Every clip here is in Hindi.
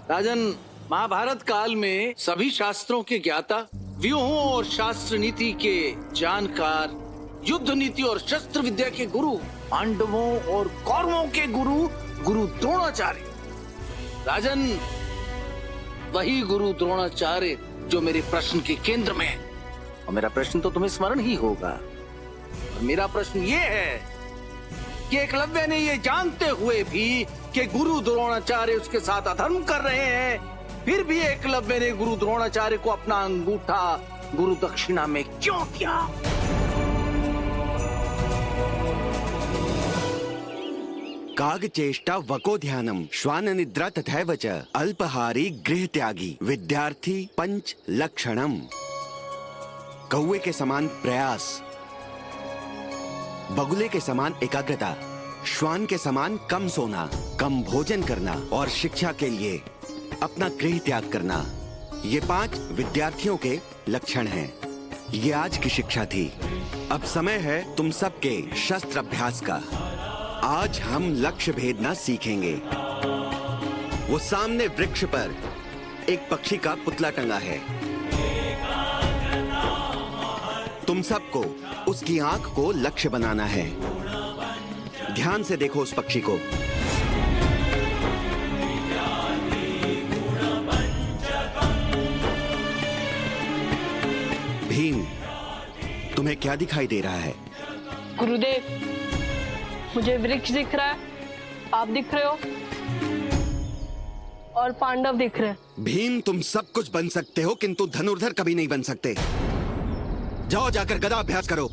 राजन, महाभारत काल में सभी शास्त्रों के ज्ञाता, व्यूहों और शास्त्र नीति के जानकार, युद्ध नीति और शस्त्र विद्या के गुरु, पांडवों और कौरवों के गुरु द्रोणाचार्य। राजन, वही गुरु द्रोणाचार्य जो मेरे प्रश्न के केंद्र में है। और मेरा प्रश्न तो तुम्हें स्मरण ही होगा। और मेरा प्रश्न ये है कि एकलव्य ने ये जानते हुए भी कि गुरु द्रोणाचार्य उसके साथ अधर्म कर रहे हैं, फिर भी एकलव्य ने गुरु द्रोणाचार्य को अपना अंगूठा गुरु दक्षिणा में क्यों दिया? काग चेष्टा वको ध्यानम श्वान निद्रा तथैव च अल्पहारी गृह त्यागी विद्यार्थी पंच लक्षणम। कौवे के समान प्रयास, बगुले के समान एकाग्रता, श्वान के समान कम सोना, कम भोजन करना और शिक्षा के लिए अपना गृह त्याग करना, ये 5 विद्यार्थियों के लक्षण हैं। ये आज की शिक्षा थी। अब समय है तुम सबके शस्त्र अभ्यास का। आज हम लक्ष्य भेदना सीखेंगे। वो सामने वृक्ष पर एक पक्षी का पुतला टंगा है। तुम सबको उसकी आंख को लक्ष्य बनाना है। ध्यान से देखो उस पक्षी को। भीम, तुम्हें क्या दिखाई दे रहा है? गुरुदेव, मुझे वृक्ष दिख रहा है, आप दिख रहे हो और पांडव दिख रहे हैं। भीम, तुम सब कुछ बन सकते हो किंतु धनुर्धर कभी नहीं बन सकते। जाओ जाकर गदा अभ्यास करो।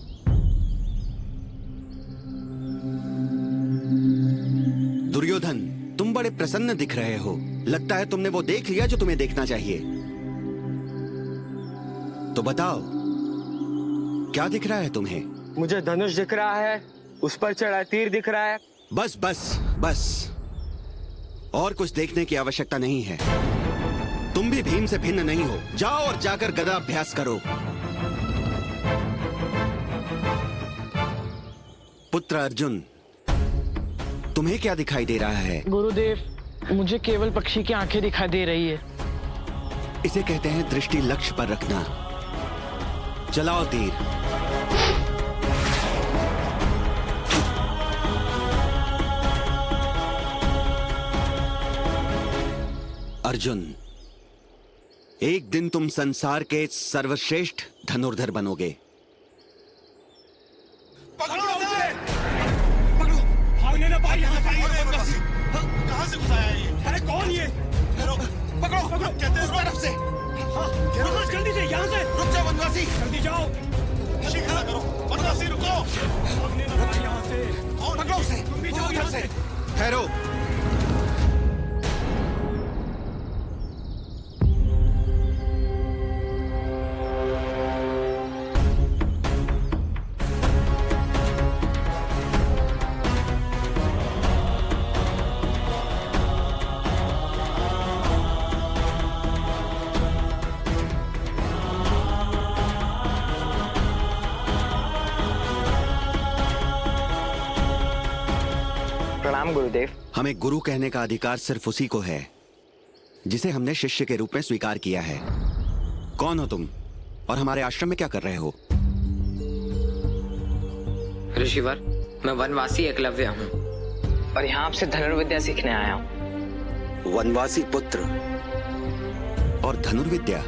दुर्योधन, तुम बड़े प्रसन्न दिख रहे हो। लगता है तुमने वो देख लिया जो तुम्हें देखना चाहिए। तो बताओ, क्या दिख रहा है तुम्हें? मुझे धनुष दिख रहा है, उस पर चढ़ा तीर दिख रहा है। बस बस बस, और कुछ देखने की आवश्यकता नहीं है। तुम भी भीम से भिन्न नहीं हो। जाओ और जाकर गदा अभ्यास करो। पुत्र अर्जुन, तुम्हें क्या दिखाई दे रहा है? गुरुदेव, मुझे केवल पक्षी की आंखें दिखाई दे रही है। इसे कहते हैं दृष्टि लक्ष्य पर रखना। चलाओ तीर। अर्जुन, एक दिन तुम संसार के सर्वश्रेष्ठ धनुर्धर बनोगे। पकड़ो उसे! पकड़ो! भागने ना पाए यहाँ से! कहाँ से घुसाया ये? अरे कौन ये? पकड़ो! पकड़ो! कहते हैं इस तरफ से! हाँ, जल्दी से यहाँ से! रुक जाओ वनवासी! जल्दी जाओ! शीघ्र करो! वनवासी रुको! भागने ना पाए यहाँ से! पकड़ो उसे! तुम भी जाओ यहाँ से! ठहरो। प्रणाम गुरुदेव। हमें गुरु कहने का अधिकार सिर्फ उसी को है जिसे हमने शिष्य के रूप में स्वीकार किया है। कौन हो तुम और हमारे आश्रम में क्या कर रहे हो? ऋषिवर, मैं वनवासी एकलव्य हूँ और यहाँ आपसे धनुर्विद्या सीखने आया हूँ। वनवासी पुत्र और धनुर्विद्या?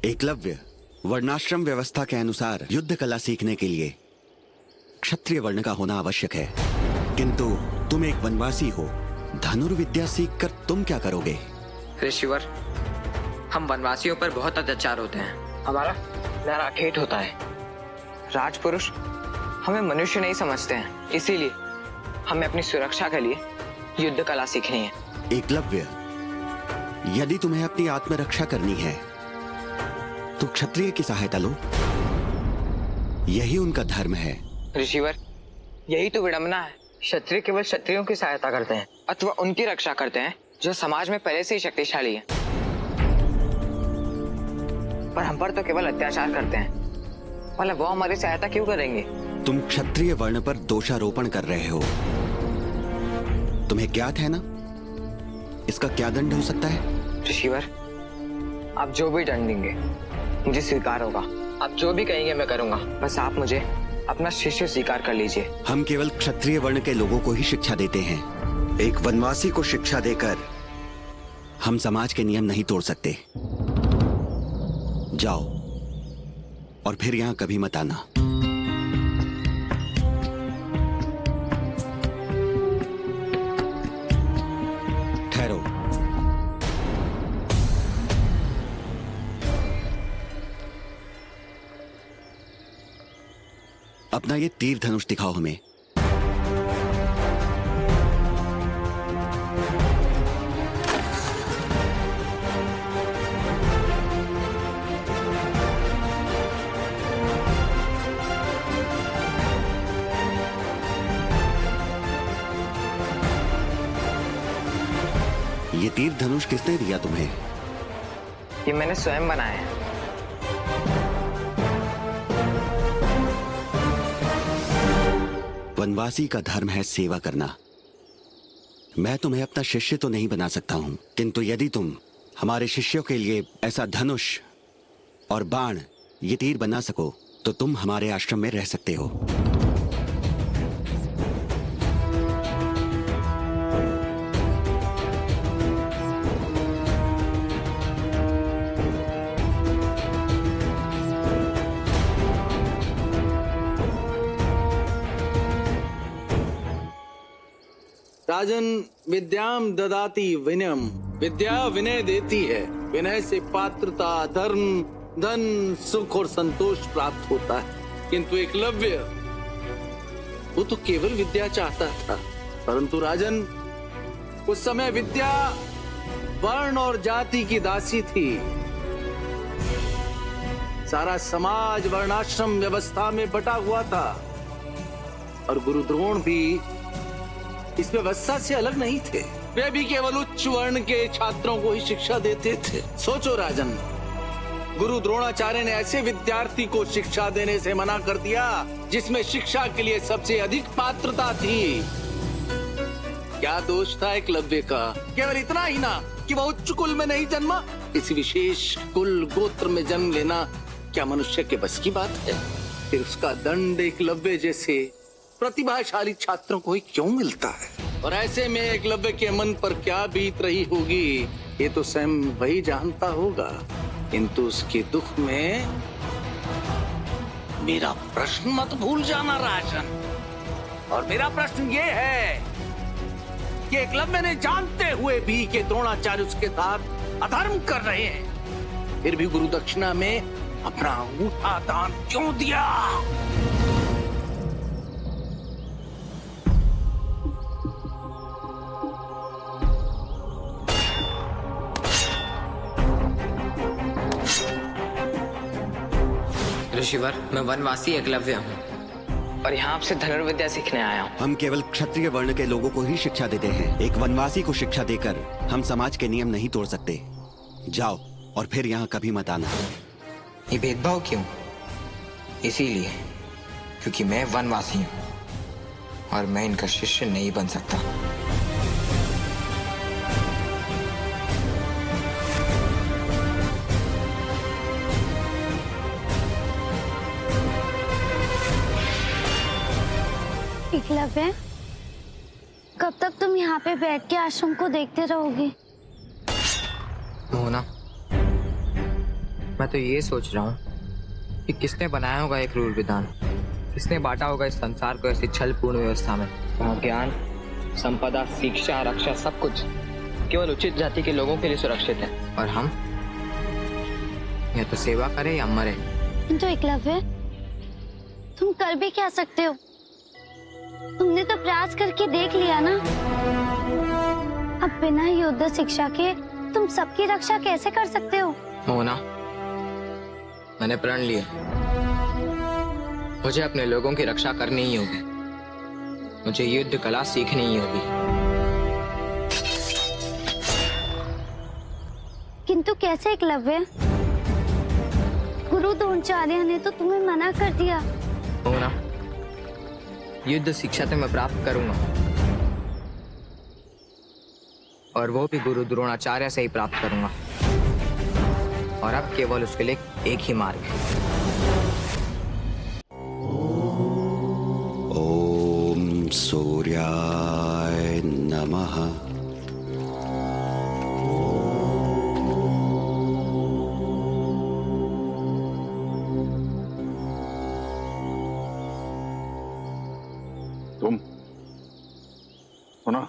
एकलव्य, वर्णाश्रम व्यवस्था के अनुसार युद्ध कला सीखने के लिए क्षत्रिय वर्ण का होना आवश्यक है। किंतु तुम एक वनवासी हो, धनुर्विद्या सीखकर तुम क्या करोगे? ऋषिवर, हम वनवासियों पर बहुत अत्याचार होते हैं। हमारा नारा ठेठ होता है। राजपुरुष हमें मनुष्य नहीं समझते हैं, इसीलिए हमें अपनी सुरक्षा के लिए युद्ध कला सीखनी है। एकलव्य, यदि तुम्हें अपनी आत्मरक्षा करनी है तो क्षत्रिय की सहायता लो। यही उनका धर्म है। ऋषिवर, यही तो विडंबना है। क्षत्रिय केवल क्षत्रियों की सहायता करते हैं अथवा उनकी रक्षा करते हैं जो समाज में पहले से ही शक्तिशाली है, पर हम पर तो केवल अत्याचार करते हैं। भला वो हमारी सहायता क्यों करेंगे? तुम क्षत्रिय वर्ण पर दोषारोपण कर रहे हो। तुम्हें ज्ञात है ना इसका क्या दंड हो सकता है? ऋषिवर, आप जो भी दंड देंगे मुझे स्वीकार होगा। आप जो भी कहेंगे मैं करूंगा। बस आप मुझे अपना शिष्य स्वीकार कर लीजिए। हम केवल क्षत्रिय वर्ण के लोगों को ही शिक्षा देते हैं। एक वनवासी को शिक्षा देकर हम समाज के नियम नहीं तोड़ सकते। जाओ और फिर यहां कभी मत आना। ठहरो। अपना ये तीर धनुष दिखाओ हमें। ये तीर धनुष किसने दिया तुम्हें? ये मैंने स्वयं बनाया है। वनवासी का धर्म है सेवा करना। मैं तुम्हें अपना शिष्य तो नहीं बना सकता हूं, किंतु यदि तुम हमारे शिष्यों के लिए ऐसा धनुष और बाण, ये तीर बना सको तो तुम हमारे आश्रम में रह सकते हो। राजन, विद्याम ददाति विनयम। विद्या विनय देती है। विनय से पात्रता, धर्म, धन, सुख और संतोष प्राप्त होता है। किंतु एकलव्य, वो तो केवल विद्या चाहता था। परंतु राजन, उस समय विद्या वर्ण और जाति की दासी थी। सारा समाज वर्णाश्रम व्यवस्था में बटा हुआ था और गुरु द्रोण भी इस व्यवस्था से अलग नहीं थे। वे भी केवल उच्च वर्ण के छात्रों को ही शिक्षा देते थे। सोचो राजन, गुरु द्रोणाचार्य ने ऐसे विद्यार्थी को शिक्षा देने से मना कर दिया जिसमें शिक्षा के लिए सबसे अधिक पात्रता थी। क्या दोष था एकलव्य का? केवल इतना ही ना कि वह उच्च कुल में नहीं जन्मा। इस विशेष कुल गोत्र में जन्म लेना क्या मनुष्य के बस की बात है? फिर उसका दंड एकलव्य जैसे प्रतिभाशाली छात्रों को ही क्यों मिलता है? और ऐसे में एकलव्य के मन पर क्या बीत रही होगी ये तो स्वयं वही जानता होगा। किंतु उसके दुख में मेरा प्रश्न मत भूल जाना राजन। और मेरा प्रश्न ये है कि एकलव्य ने जानते हुए भी कि द्रोणाचार्य उसके साथ अधर्म कर रहे हैं, फिर भी गुरु दक्षिणा में अपना अंगूठा दान क्यों दिया? ऋषिवर, मैं वनवासी एकलव्य हूँ और यहाँ आपसे धनुर्विद्या सीखने आया हूँ। हम केवल क्षत्रिय वर्ण के लोगों को ही शिक्षा देते हैं। एक वनवासी को शिक्षा देकर हम समाज के नियम नहीं तोड़ सकते। जाओ और फिर यहाँ कभी मत आना। ये भेदभाव क्यों? इसीलिए क्योंकि मैं वनवासी हूँ और मैं इनका शिष्य नहीं बन सकता। एकलव्य, कब तक तुम यहाँ पे बैठ के आश्रम को देखते रहोगे? मोहना, मैं तो ये सोच रहा हूँ कि किसने बनाया होगा एक क्रूर विधान, किसने बांटा होगा इस संसार को ऐसी छलपूर्ण व्यवस्था में। वहाँ ज्ञान, संपदा, शिक्षा, रक्षा सब कुछ केवल उचित जाति के लोगों के लिए सुरक्षित है और हम या तो सेवा करें या मरे। किंतु एकलव्य, तुम कर भी क्या सकते हो? तुमने तो प्रयास करके देख लिया ना। अब बिना युद्ध शिक्षा के तुम सबकी रक्षा कैसे कर सकते हो? मोहना, मैंने प्रण लिया, मुझे अपने लोगों की रक्षा करनी ही होगी। मुझे युद्ध कला सीखनी ही होगी। किंतु कैसे एकलव्य? गुरु द्रोणाचार्य ने तो तुम्हें मना कर दिया। मोना, युद्ध शिक्षा तो मैं प्राप्त करूंगा, और वो भी गुरु द्रोणाचार्य से ही प्राप्त करूंगा। और अब केवल उसके लिए एक ही मार्ग है। ओम सूर्याय नमः। तुम सुना?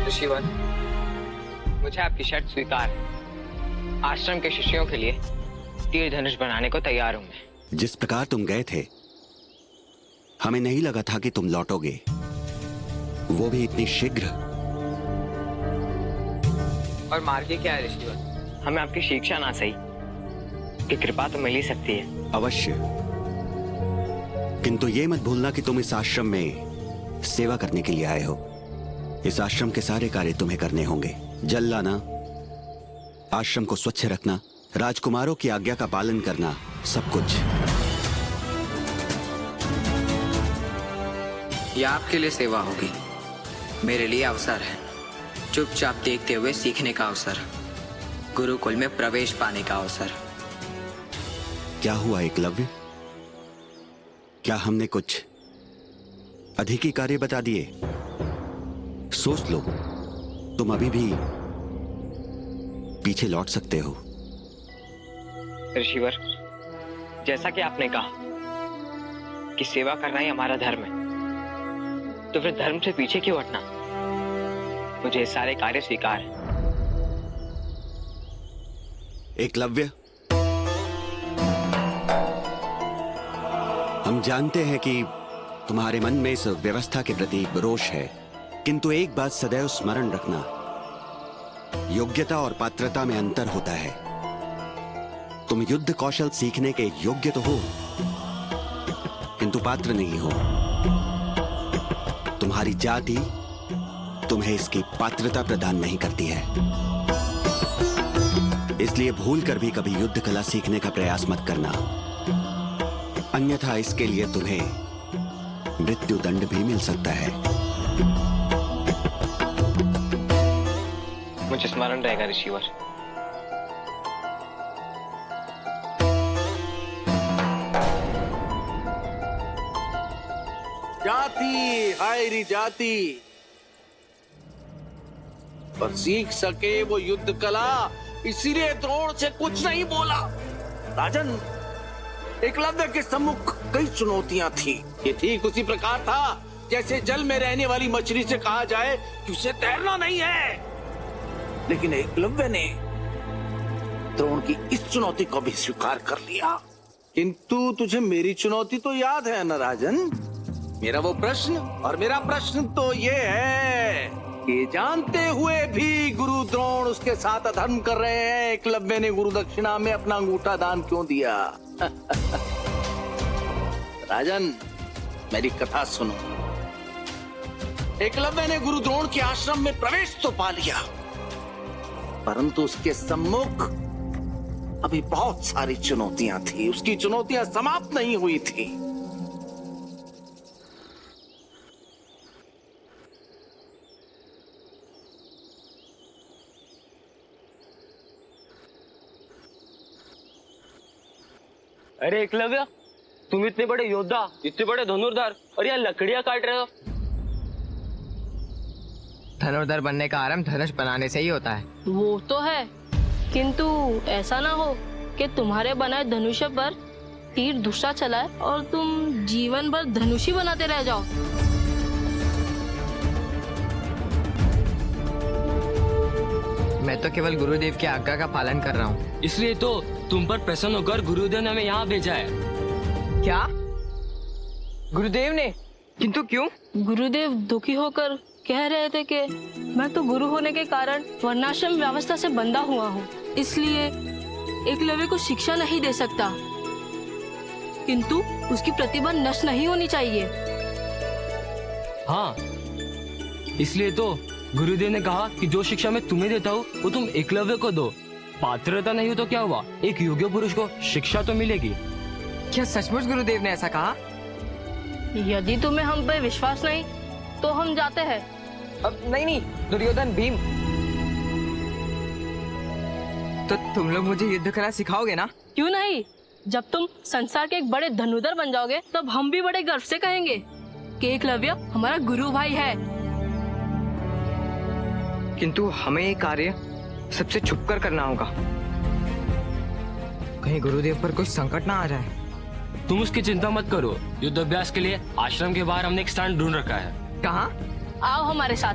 ऋषिवर, मुझे आपकी शर्त स्वीकार है। आश्रम के शिष्यों के लिए तीर धनुष बनाने को तैयार हूं मैं। जिस प्रकार तुम गए थे, हमें नहीं लगा था कि तुम लौटोगे, वो भी इतनी शीघ्र। और मार्ग क्या है ऋषिवर? हमें आपकी शिक्षा ना सही कि कृपा तो मिल ही सकती है। अवश्य, किंतु ये मत भूलना कि तुम इस आश्रम में सेवा करने के लिए आए हो। इस आश्रम के सारे कार्य तुम्हें करने होंगे। जल लाना, आश्रम को स्वच्छ रखना, राजकुमारों की आज्ञा का पालन करना, सब कुछ। यह आपके लिए सेवा होगी, मेरे लिए अवसर है। चुपचाप देखते हुए सीखने का अवसर, गुरुकुल में प्रवेश पाने का अवसर। क्या हुआ एकलव्य? क्या हमने कुछ अधिक ही कार्य बता दिए? सोच लो, तुम अभी भी पीछे लौट सकते हो। ऋषिवर, जैसा कि आपने कहा कि सेवा करना ही हमारा धर्म है, तो फिर धर्म से पीछे क्यों हटना? मुझे सारे कार्य स्वीकार है। एकलव्य, हम जानते हैं कि तुम्हारे मन में इस व्यवस्था के प्रति रोष है, किंतु एक बात सदैव स्मरण रखना, योग्यता और पात्रता में अंतर होता है। तुम युद्ध कौशल सीखने के योग्य तो हो, किंतु पात्र नहीं हो। तुम्हारी जाति तुम्हें इसकी पात्रता प्रदान नहीं करती है। इसलिए भूल कर भी कभी युद्ध कला सीखने का प्रयास मत करना, अन्यथा इसके लिए तुम्हें मृत्युदंड भी मिल सकता है। मुझे स्मरण रहेगा ऋषिवर। जाति हायरी जाति, पर सीख सके वो युद्ध कला, इसीलिए द्रोण से कुछ नहीं बोला। राजन, एकलव्य के सम्मुख कई चुनौतियां थी। ये ठीक उसी प्रकार था जैसे जल में रहने वाली मछली से कहा जाए कि उसे तैरना नहीं है। लेकिन एकलव्य ने द्रोण की इस चुनौती को भी स्वीकार कर लिया। किंतु तुझे मेरी चुनौती तो याद है ना राजन? मेरा वो प्रश्न, और मेरा प्रश्न तो ये है कि जानते हुए भी गुरु द्रोण उसके साथ अधर्म कर रहे हैं, एकलव्य ने गुरु दक्षिणा में अपना अंगूठा दान क्यों दिया? राजन, मेरी कथा सुनो। एकलव्य ने गुरु द्रोण के आश्रम में प्रवेश तो पा लिया, परंतु उसके सम्मुख अभी बहुत सारी चुनौतियां थी। उसकी चुनौतियां समाप्त नहीं हुई थी। अरे एकलव्य, तुम इतने बड़े योद्धा, इतने बड़े धनुर्धर, और यहाँ लकड़ियां काट रहे हो। धनुर्धर बनने का आरंभ धनुष बनाने से ही होता है। वो तो है, किंतु ऐसा ना हो कि तुम्हारे बनाए धनुष पर तीर दूसरा चलाए और तुम जीवन भर धनुषी बनाते रह जाओ। मैं तो केवल गुरुदेव की आज्ञा का पालन कर रहा हूँ। इसलिए तो तुम पर प्रसन्न होकर गुरुदेव ने हमें यहाँ भेजा है। क्या? गुरुदेव ने? किंतु क्यों? गुरुदेव दुखी होकर कह रहे थे कि मैं तो गुरु होने के कारण वर्णाश्रम व्यवस्था से बंधा हुआ हूँ, इसलिए एकलव्य को शिक्षा नहीं दे सकता, किंतु उसकी प्रतिभा नष्ट नहीं होनी चाहिए। हाँ, इसलिए तो गुरुदेव ने कहा कि जो शिक्षा मैं तुम्हें देता हूँ वो तुम एकलव्य को दो। पात्रता नहीं हो तो क्या हुआ, एक योग्य पुरुष को शिक्षा तो मिलेगी। क्या सचमुच गुरुदेव ने ऐसा कहा? यदि तुम्हें हम पे विश्वास नहीं तो हम जाते हैं। अब नहीं, दुर्योधन, भीम, तो तुम लोग मुझे युद्ध कला सिखाओगे ना? क्यों नहीं, जब तुम संसार के एक बड़े धनुर्धर बन जाओगे तब हम भी बड़े गर्व से कहेंगे कि एकलव्य हमारा गुरु भाई है। किंतु हमें ये कार्य सबसे छुपकर करना होगा, कहीं गुरुदेव पर कोई संकट ना आ जाए। तुम उसकी चिंता मत करो, युद्ध अभ्यास के लिए आश्रम के बाहर हमने एक स्थान ढूंढ रखा है। कहाँ? आओ हमारे साथ।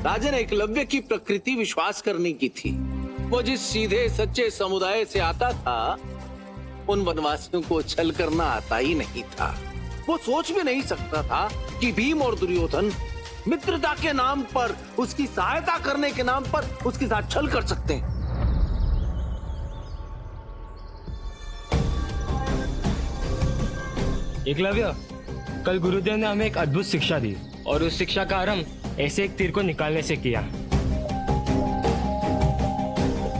राजन एकलव्य की प्रकृति विश्वास करने की थी। वो जिस सीधे सच्चे समुदाय से आता था उन वनवासियों को छल करना आता ही नहीं था। वो सोच भी नहीं सकता था कि भीम और दुर्योधन मित्रता के नाम पर, उसकी सहायता करने के नाम पर उसके साथ छल कर सकते हैं। एकलव्य, कल गुरुदेव ने हमें एक अद्भुत शिक्षा दी और उस शिक्षा का आरंभ ऐसे एक तीर को निकालने से किया।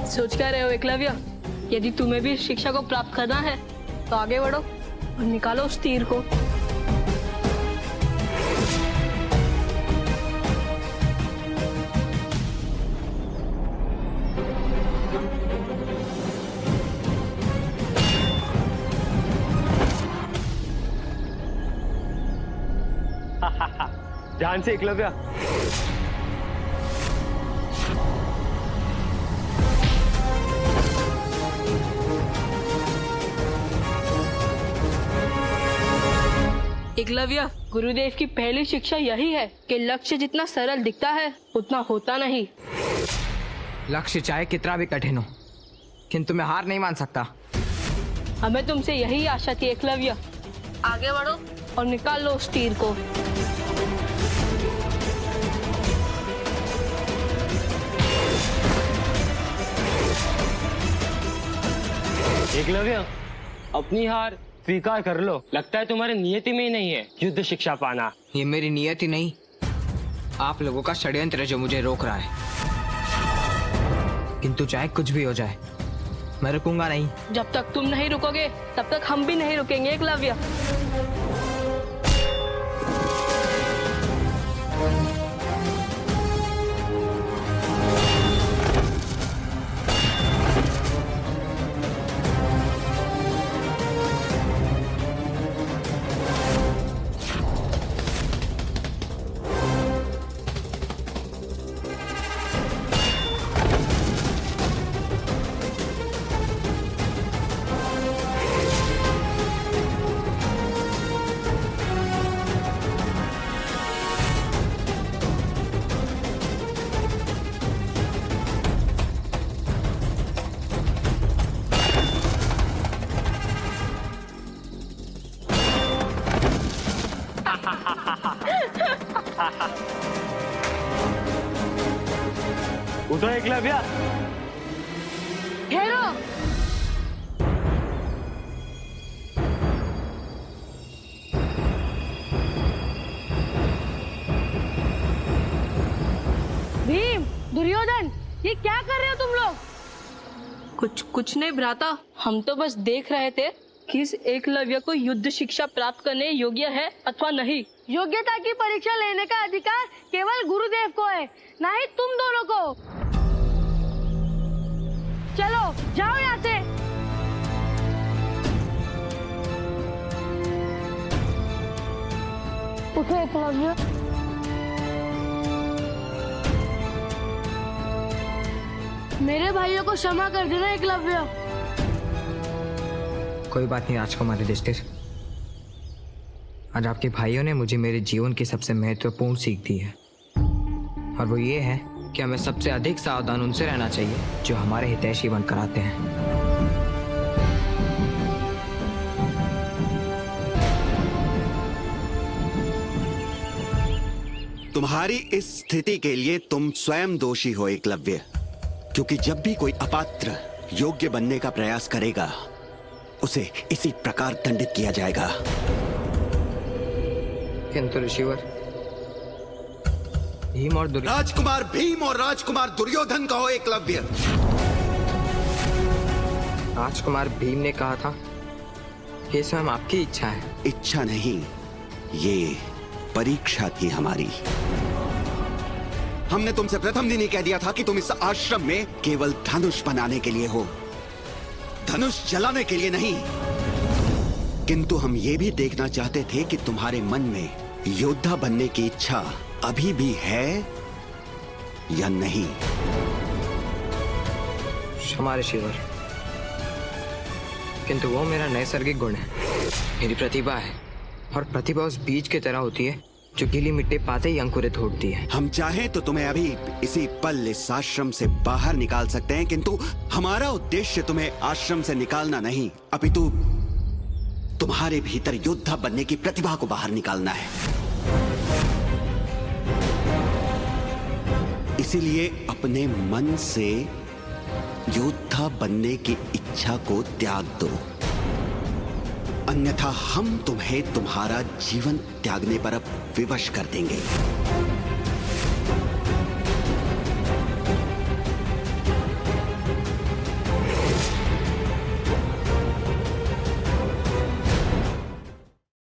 सोच क्या रहे हो एकलव्य? यदि तुम्हें भी इस शिक्षा को प्राप्त करना है तो आगे बढ़ो और निकालो उस तीर को। ध्यान से एकलव्य। एकलव्य, गुरुदेव की पहली शिक्षा यही है कि लक्ष्य जितना सरल दिखता है उतना होता नहीं। लक्ष्य चाहे कितना भी कठिन हो, किंतु मैं हार नहीं मान सकता। हमें तुमसे यही आशा थी एकलव्य। आगे बढ़ो और निकाल लो उस तीर को। एकलव्य, अपनी हार स्वीकार कर लो। लगता है तुम्हारे नियति में ही नहीं है युद्ध शिक्षा पाना। ये मेरी नियत ही नहीं, आप लोगों का षड्यंत्र जो मुझे रोक रहा है। किंतु चाहे कुछ भी हो जाए, मैं रुकूंगा नहीं। जब तक तुम नहीं रुकोगे तब तक हम भी नहीं रुकेंगे एकलव्य। उठो एकलव्य। ठहरो। भीम, दुर्योधन, ये क्या कर रहे हो तुम लोग? कुछ नहीं भ्राता, हम तो बस देख रहे थे कि इस एकलव्य को युद्ध शिक्षा प्राप्त करने योग्य है अथवा नहीं। योग्यता की परीक्षा लेने का अधिकार केवल गुरुदेव को है, ना ही तुम दोनों को। चलो जाओ यहाँ से। उठो एकलव्य। मेरे भाइयों को क्षमा कर देना एकलव्य। कोई बात नहीं राजकुमार युधिष्ठिर, आज आपके भाइयों ने मुझे मेरे जीवन की सबसे महत्वपूर्ण सीख दी है, और वो ये है कि हमें सबसे अधिक सावधान उनसे रहना चाहिए जो हमारे हितैषी बनकर आते हैं। तुम्हारी इस स्थिति के लिए तुम स्वयं दोषी हो एकलव्य, क्योंकि जब भी कोई अपात्र योग्य बनने का प्रयास करेगा उसे इसी प्रकार दंडित किया जाएगा। किंतु ऋषिवर, भीम और दुर्योधन। राजकुमार भीम और राजकुमार दुर्योधन कहो एकलव्य। राजकुमार भीम ने कहा था ये स्वयं आपकी इच्छा है। इच्छा नहीं, ये परीक्षा थी हमारी। हमने तुमसे प्रथम दिन ही कह दिया था कि तुम इस आश्रम में केवल धनुष बनाने के लिए हो, धनुष जलाने के लिए नहीं। किंतु हम ये भी देखना चाहते थे कि तुम्हारे मन में योद्धा बनने की इच्छा अभी भी है या नहीं। क्षमा ऋषिवर, किंतु वो मेरा नैसर्गिक गुण है, मेरी प्रतिभा है। और प्रतिभा उस बीज की तरह होती है जो गीली मिट्टी पाते ही अंकुरित होती है। हम चाहें तो तुम्हें अभी इसी पल इस आश्रम से बाहर निकाल सकते हैं, किंतु हमारा उद्देश्य तुम्हें आश्रम से निकालना नहीं, अपितु तुम्हारे भीतर योद्धा बनने की प्रतिभा को बाहर निकालना है। इसीलिए अपने मन से योद्धा बनने की इच्छा को त्याग दो, अन्यथा हम तुम्हें तुम्हारा जीवन त्यागने पर अब विवश कर देंगे।